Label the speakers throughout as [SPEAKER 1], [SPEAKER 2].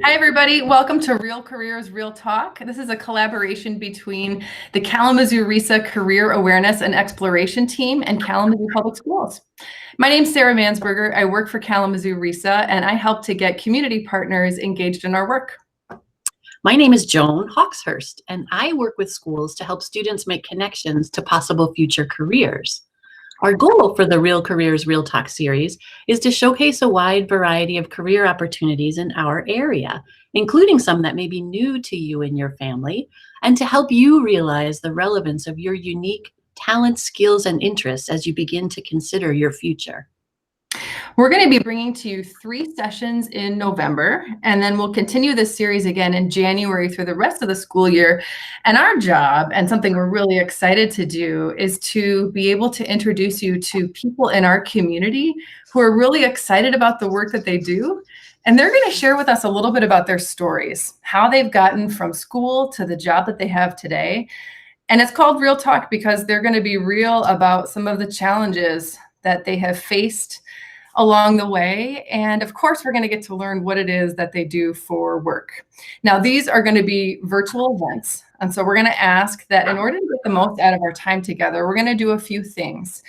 [SPEAKER 1] Hi, everybody. Welcome to Real Careers, Real Talk. This is a collaboration between the Kalamazoo RESA Career Awareness and Exploration Team and Kalamazoo Public Schools. My name is Sarah Mansberger. I work for Kalamazoo RESA, and I help to get community partners engaged in our work.
[SPEAKER 2] My name is Joan Hawkshurst, and I work with schools to help students make connections to possible future careers. Our goal for the Real Careers, Real Talk series is to showcase a wide variety of career opportunities in our area, including some that may be new to you and your family, and to help you realize the relevance of your unique talents, skills, and interests as you begin to consider your future.
[SPEAKER 1] We're going to be bringing to you 3 sessions in November, and then we'll continue this series again in January through the rest of the school year. And our job, and something we're really excited to do, is to be able to introduce you to people in our community who are really excited about the work that they do. And they're going to share with us a little bit about their stories, how they've gotten from school to the job that they have today. And it's called Real Talk because they're going to be real about some of the challenges that they have faced along the way. And of course, we're going to get to learn what it is that they do for work. Now, these are going to be virtual events. And so we're going to ask that in order to get the most out of our time together, we're going to do a few things.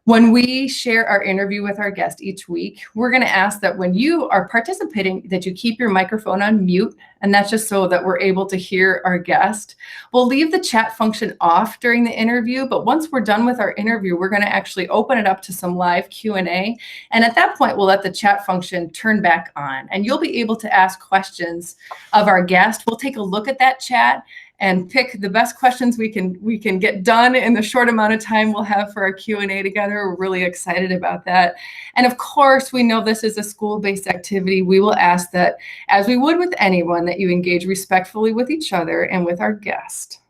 [SPEAKER 1] When we share our interview with our guest each week, we're going to ask that when you are participating, that you keep your microphone on mute, and that's just so that we're able to hear our guest. We'll leave the chat function off during the interview, but once we're done with our interview, we're going to actually open it up to some live Q&A, and at that point, we'll let the chat function turn back on, and you'll be able to ask questions of our guest. We'll take a look at that chat and pick the best questions we can get done in the short amount of time we'll have for our Q&A together. We're really excited about that. And of course, we know this is a school-based activity. We will ask that, as we would with anyone, that you engage respectfully with each other and with our guest.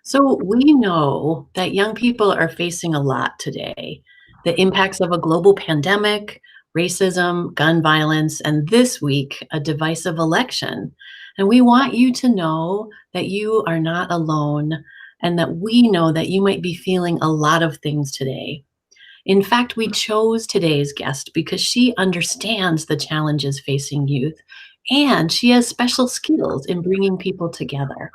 [SPEAKER 2] So we know that young people are facing a lot today. The impacts of a global pandemic, racism, gun violence, and this week, a divisive election. And we want you to know that you are not alone and that we know that you might be feeling a lot of things today. In fact, we chose today's guest because she understands the challenges facing youth and she has special skills in bringing people together.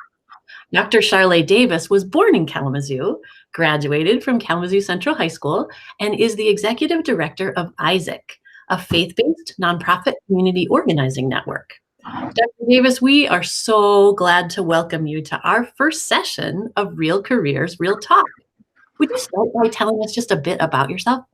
[SPEAKER 2] Dr. Charlae Davis was born in Kalamazoo, graduated from Kalamazoo Central High School, and is the executive director of ISAC, a faith-based nonprofit community organizing network. Dr. Davis, we are so glad to welcome you to our first session of Real Careers, Real Talk. Would you start by telling us just a bit about yourself?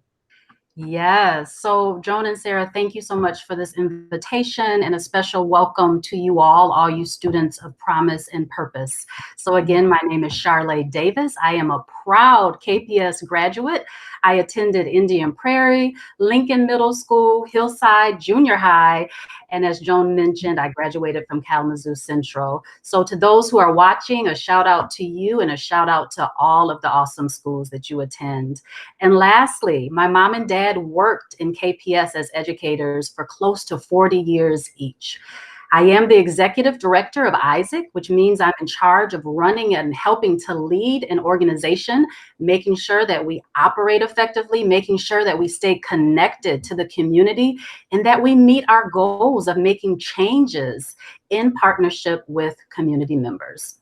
[SPEAKER 3] Yes. So Joan and Sarah, thank you so much for this invitation and a special welcome to you all you students of promise and purpose. So again, my name is Charlae Davis. I am a proud KPS graduate. I attended Indian Prairie, Lincoln Middle School, Hillside Junior High, and as Joan mentioned, I graduated from Kalamazoo Central. So to those who are watching, a shout out to you and a shout out to all of the awesome schools that you attend. And lastly, my mom and dad worked in KPS as educators for close to 40 years each. I am the executive director of ISAC, which means I'm in charge of running and helping to lead an organization, making sure that we operate effectively, making sure that we stay connected to the community, and that we meet our goals of making changes in partnership with community members.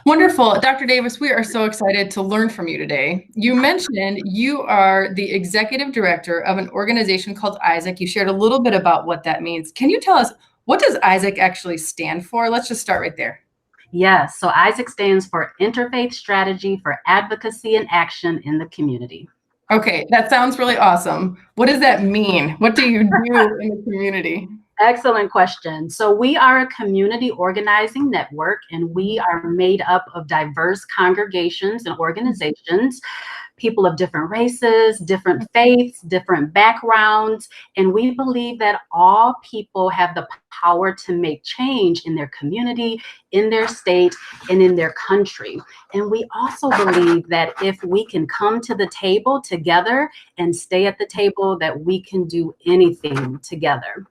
[SPEAKER 1] Wonderful. Dr. Davis, we are so excited to learn from you today. You mentioned you are the executive director of an organization called ISAC. You shared a little bit about what that means. Can you tell us, what does ISAC actually stand for? Let's just start right there.
[SPEAKER 3] Yes. So ISAC stands for Interfaith Strategy for Advocacy and Action in the Community.
[SPEAKER 1] Okay, that sounds really awesome. What does that mean? What do you do in the community?
[SPEAKER 3] Excellent question. So we are a community organizing network, and we are made up of diverse congregations and organizations, people of different races, different faiths, different backgrounds. And we believe that all people have the power to make change in their community, in their state, and in their country. And we also believe that if we can come to the table together and stay at the table, that we can do anything together.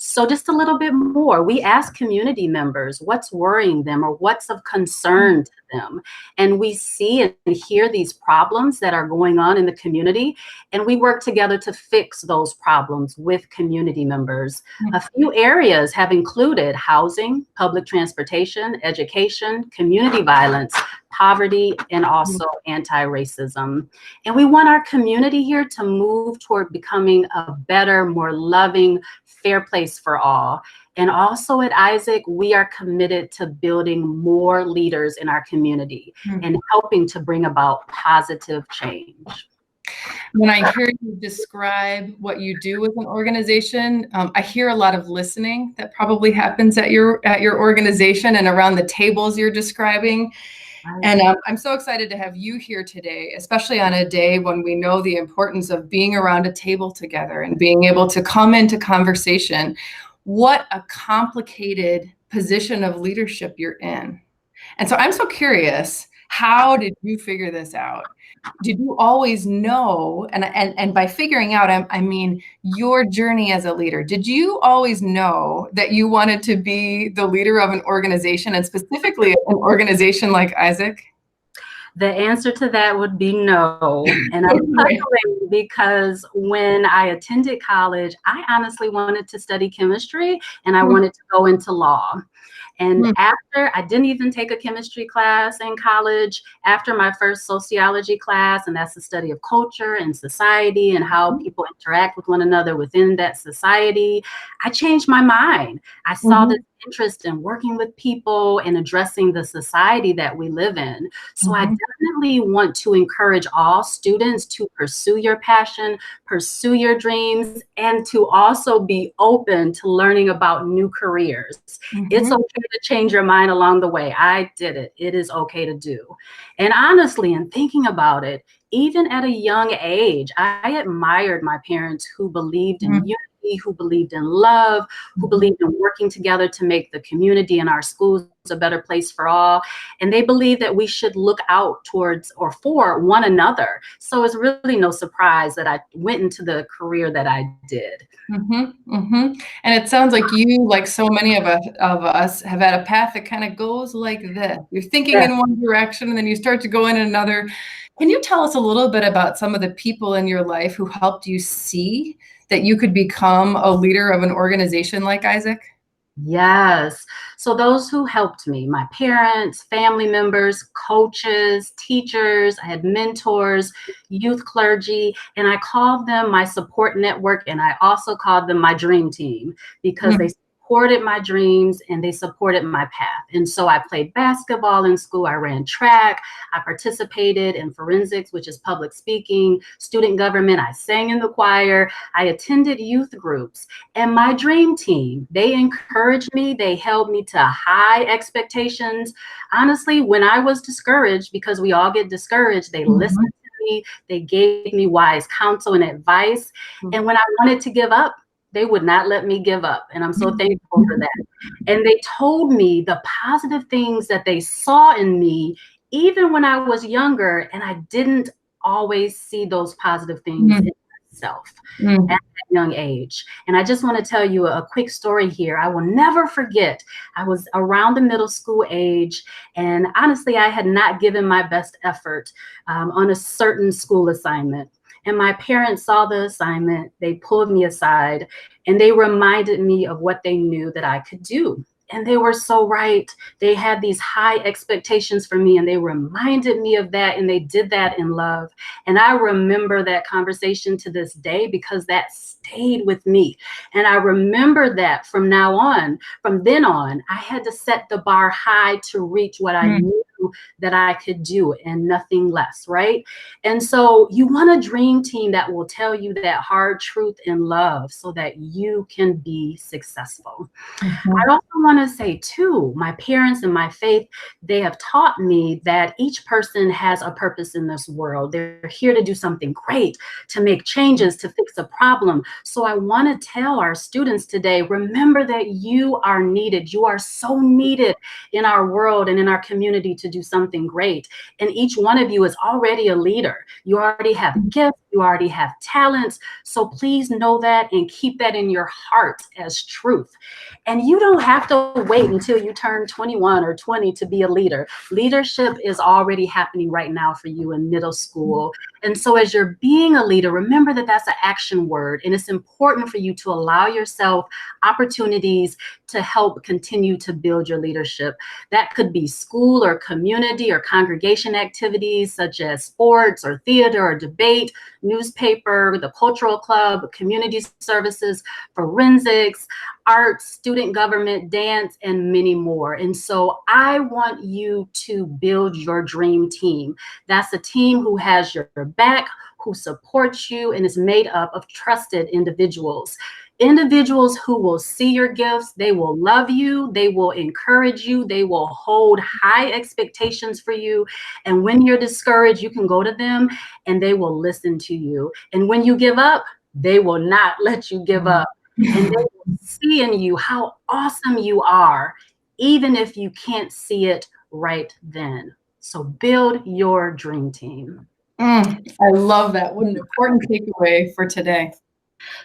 [SPEAKER 3] So just a little bit more, we ask community members what's worrying them or what's of concern to them. And we see and hear these problems that are going on in the community, and we work together to fix those problems with community members. A few areas have included housing, public transportation, education, community violence, poverty, and also anti-racism. And we want our community here to move toward becoming a better, more loving, fair place for all. And also at Isaac, we are committed to building more leaders in our community and helping to bring about positive change.
[SPEAKER 1] When I hear you describe what you do with an organization, I hear a lot of listening that probably happens at your organization and around the tables you're describing. And I'm so excited to have you here today, especially on a day when we know the importance of being around a table together and being able to come into conversation. What a complicated position of leadership you're in. And so I'm so curious, how did you figure this out? Did you always know, and by figuring out, I mean your journey as a leader, did you always know that you wanted to be the leader of an organization, and specifically an organization like Isaac?
[SPEAKER 3] The answer to that would be no. And I'm chuckling because when I attended college, I honestly wanted to study chemistry and I wanted to go into law. And after, I didn't even take a chemistry class in college. After my first sociology class, and that's the study of culture and society and how people interact with one another within that society, I changed my mind. I saw this interest in working with people and addressing the society that we live in. So I definitely want to encourage all students to pursue your passion, pursue your dreams, and to also be open to learning about new careers. It's okay to change your mind along the way. I did it. It is okay to do. And honestly, in thinking about it, even at a young age, I admired my parents who believed in unity, who believed in love, who believed in working together to make the community and our schools a better place for all. And they believe that we should look out towards or for one another. So it's really no surprise that I went into the career that I did.
[SPEAKER 1] And it sounds like you, like so many of us, have had a path that kind of goes like this. You're thinking in one direction and then you start to go in another. Can you tell us a little bit about some of the people in your life who helped you see that you could become a leader of an organization like Isaac?
[SPEAKER 3] Yes. So those who helped me, my parents, family members, coaches, teachers, I had mentors, youth clergy, and I called them my support network. And I also called them my dream team because they supported my dreams and they supported my path. And so I played basketball in school. I ran track. I participated in forensics, which is public speaking, student government. I sang in the choir. I attended youth groups. And my dream team, they encouraged me. They held me to high expectations. Honestly, when I was discouraged, because we all get discouraged, they listened to me. They gave me wise counsel and advice. And when I wanted to give up, they would not let me give up. And I'm so thankful for that. And they told me the positive things that they saw in me, even when I was younger, and I didn't always see those positive things in myself at that young age. And I just want to tell you a quick story here. I will never forget. I was around the middle school age, and honestly, I had not given my best effort on a certain school assignment. And my parents saw the assignment, they pulled me aside, and they reminded me of what they knew that I could do. And they were so right. They had these high expectations for me, and they reminded me of that, and they did that in love. And I remember that conversation to this day because that stayed with me. And I remember that from now on, from then on, I had to set the bar high to reach what I knew that I could do and nothing less, right? And so you want a dream team that will tell you that hard truth in love so that you can be successful. I also want to say too, my parents and my faith, they have taught me that each person has a purpose in this world. They're here to do something great, to make changes, to fix a problem. So I want to tell our students today, remember that you are needed. You are so needed in our world and in our community to to do something great. And each one of you is already a leader. You already have gifts, you already have talents. So please know that and keep that in your heart as truth. And you don't have to wait until you turn 21 or 20 to be a leader. Leadership is already happening right now for you in middle school. And so as you're being a leader, remember that that's an action word. And it's important for you to allow yourself opportunities to help continue to build your leadership. That could be school or community or congregation activities such as sports or theater or debate, newspaper, the cultural club, community services, forensics, arts, student government, dance, and many more. And so I want you to build your dream team. That's a team who has your back, who supports you, and is made up of trusted individuals. Individuals who will see your gifts, they will love you, they will encourage you, they will hold high expectations for you. And when you're discouraged, you can go to them and they will listen to you. And when you give up, they will not let you give up. And they will see in you how awesome you are, even if you can't see it right then. So build your dream team.
[SPEAKER 1] I love that. What an important takeaway for today.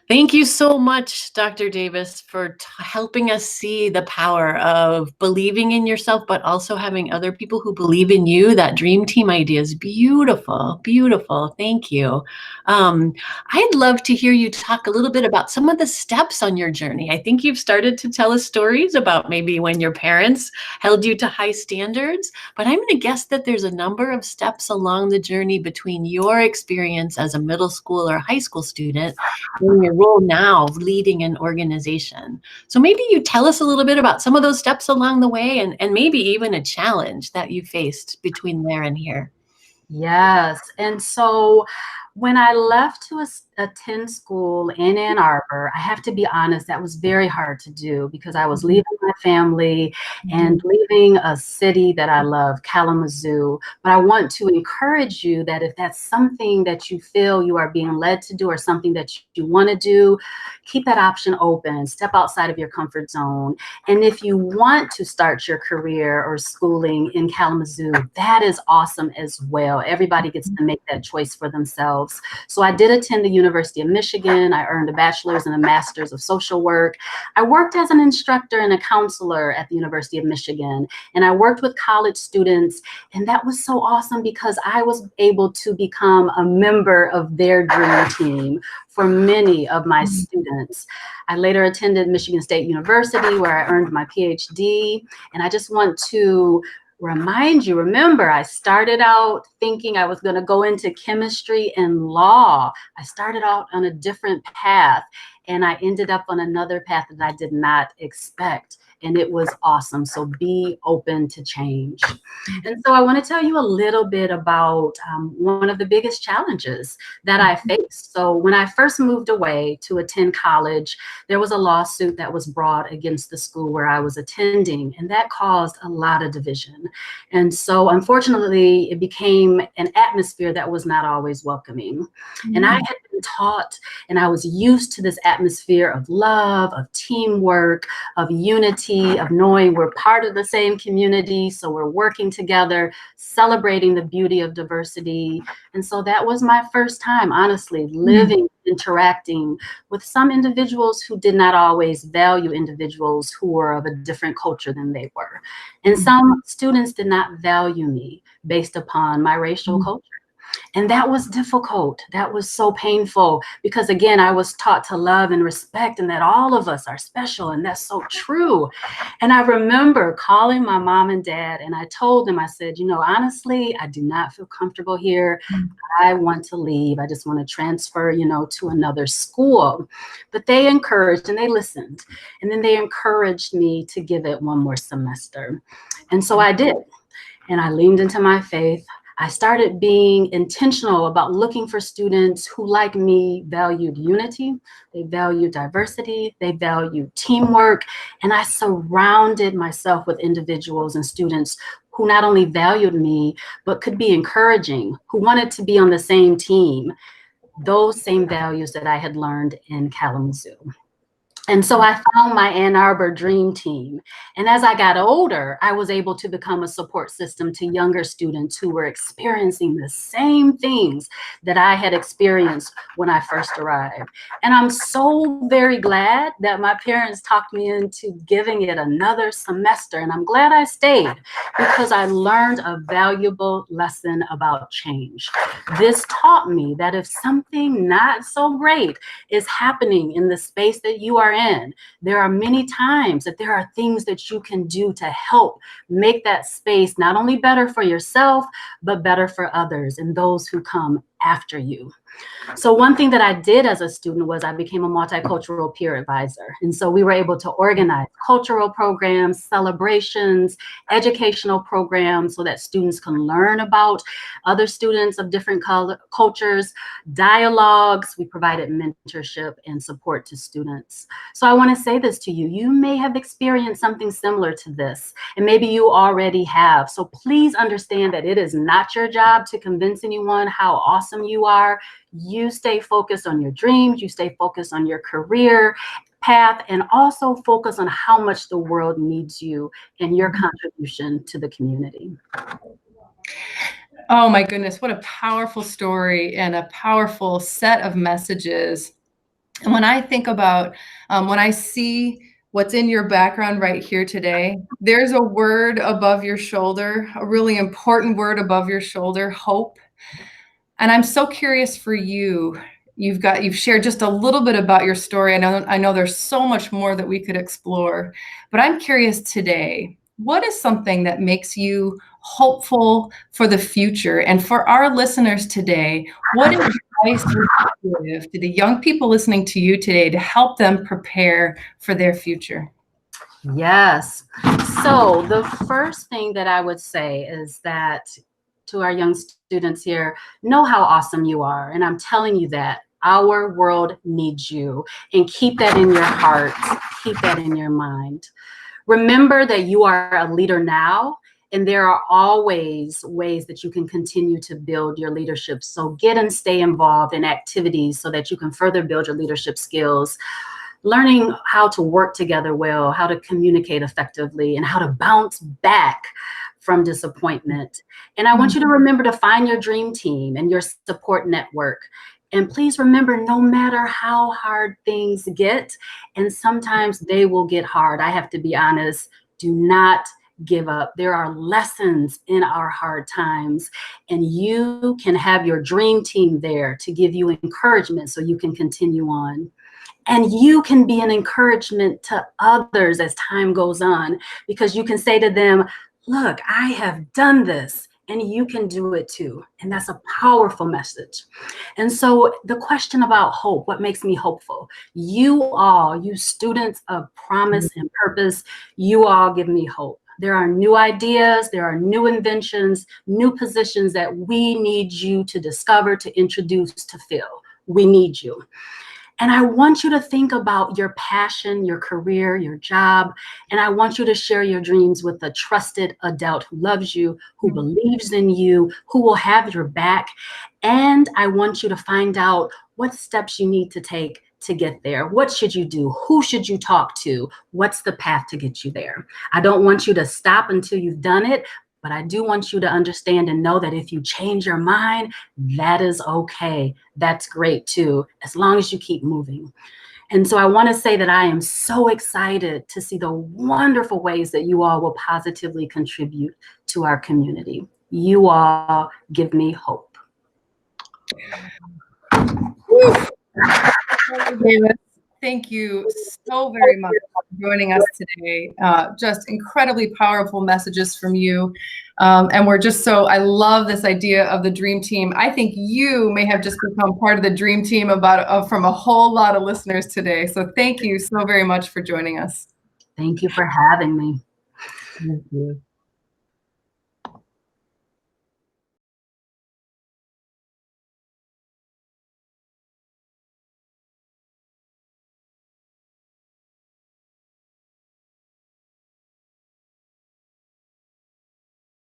[SPEAKER 2] Thank you so much, Dr. Davis, for helping us see the power of believing in yourself, but also having other people who believe in you. That dream team idea is beautiful, beautiful. Thank you. I'd love to hear you talk a little bit about some of the steps on your journey. I think you've started to tell us stories about maybe when your parents held you to high standards, but I'm going to guess that there's a number of steps along the journey between your experience as a middle school or high school student and your role now of leading an organization. So maybe you tell us a little bit about some of those steps along the way and maybe even a challenge that you faced between there and here.
[SPEAKER 3] Yes. And so when I left to attend school in Ann Arbor, I have to be honest, that was very hard to do because I was leaving my family and leaving a city that I love, Kalamazoo. But I want to encourage you that if that's something that you feel you are being led to do or something that you want to do, keep that option open, step outside of your comfort zone. And if you want to start your career or schooling in Kalamazoo, that is awesome as well. Everybody gets to make that choice for themselves. So I did attend the University of Michigan. I earned a bachelor's and a master's of social work. I worked as an instructor and a counselor at the University of Michigan, and I worked with college students, and that was so awesome because I was able to become a member of their dream team for many of my students. I later attended Michigan State University where I earned my PhD, and I just want to remind you, remember, I started out thinking I was going to go into chemistry and law. I started out on a different path, and I ended up on another path that I did not expect. And it was awesome. So be open to change. And so I want to tell you a little bit about one of the biggest challenges that I faced. So when I first moved away to attend college, there was a lawsuit that was brought against the school where I was attending, and that caused a lot of division. And so unfortunately, it became an atmosphere that was not always welcoming. And I had been taught, and I was used to this atmosphere of love, of teamwork, of unity, of knowing we're part of the same community, so we're working together, celebrating the beauty of diversity. And so that was my first time, honestly, living, interacting with some individuals who did not always value individuals who were of a different culture than they were. And some students did not value me based upon my racial culture. And that was difficult. That was so painful because, again, I was taught to love and respect and that all of us are special. And that's so true. And I remember calling my mom and dad, and I told them, I said, you know, honestly, I do not feel comfortable here. I want to leave. I just want to transfer, you know, to another school. But they encouraged and they listened. And then they encouraged me to give it one more semester. And so I did. And I leaned into my faith. I started being intentional about looking for students who, like me, valued unity, they valued diversity, they valued teamwork, and I surrounded myself with individuals and students who not only valued me, but could be encouraging, who wanted to be on the same team, those same values that I had learned in Kalamazoo. And so I found my Ann Arbor Dream Team. And as I got older, I was able to become a support system to younger students who were experiencing the same things that I had experienced when I first arrived. And I'm so very glad that my parents talked me into giving it another semester. And I'm glad I stayed because I learned a valuable lesson about change. This taught me that if something not so great is happening in the space that you are in, there are many times that there are things that you can do to help make that space not only better for yourself, but better for others and those who come after you. So one thing that I did as a student was I became a multicultural peer advisor. And so we were able to organize cultural programs, celebrations, educational programs so that students can learn about other students of different cultures, dialogues. We provided mentorship and support to students. So I want to say this to you. You may have experienced something similar to this, and maybe you already have. So please understand that it is not your job to convince anyone how awesome you are. You stay focused on your dreams, you stay focused on your career path, and also focus on how much the world needs you and your contribution to the community.
[SPEAKER 1] Oh my goodness, what a powerful story and a powerful set of messages. And when I think about, when I see what's in your background right here today, there's a word above your shoulder, a really important word above your shoulder, hope. And I'm so curious for you. You've shared just a little bit about your story. I know there's so much more that we could explore, but I'm curious today, what is something that makes you hopeful for the future? And for our listeners today, what advice would you give to the young people listening to you today to help them prepare for their future?
[SPEAKER 3] Yes. So the first thing that I would say is that to our young students here, know how awesome you are. And I'm telling you that our world needs you, and keep that in your heart, keep that in your mind. Remember that you are a leader now, and there are always ways that you can continue to build your leadership. So get and stay involved in activities so that you can further build your leadership skills. Learning how to work together well, how to communicate effectively, and how to bounce back from disappointment. And I want you to remember to find your dream team and your support network. And please remember, no matter how hard things get, and sometimes they will get hard, I have to be honest, do not give up. There are lessons in our hard times, and you can have your dream team there to give you encouragement so you can continue on. And you can be an encouragement to others as time goes on, because you can say to them, look, I have done this, and you can do it too. And that's a powerful message. And so the question about hope, what makes me hopeful? You all, you students of promise and purpose, you all give me hope. There are new ideas, there are new inventions, new positions that we need you to discover, to introduce, to fill. We need you. And I want you to think about your passion, your career, your job, and I want you to share your dreams with a trusted adult who loves you, who believes in you, who will have your back. And I want you to find out what steps you need to take to get there. What should you do? Who should you talk to? What's the path to get you there? I don't want you to stop until you've done it, but I do want you to understand and know that if you change your mind, that is okay. That's great too, as long as you keep moving. And so I want to say that I am so excited to see the wonderful ways that you all will positively contribute to our community. You all give me hope.
[SPEAKER 1] Davis, thank you so very much for joining us today. Just incredibly powerful messages from you. And we're just so, I love this idea of the dream team. I think you may have just become part of the dream team from a whole lot of listeners today. So thank you so very much for joining us.
[SPEAKER 3] Thank you for having me.
[SPEAKER 2] Thank you.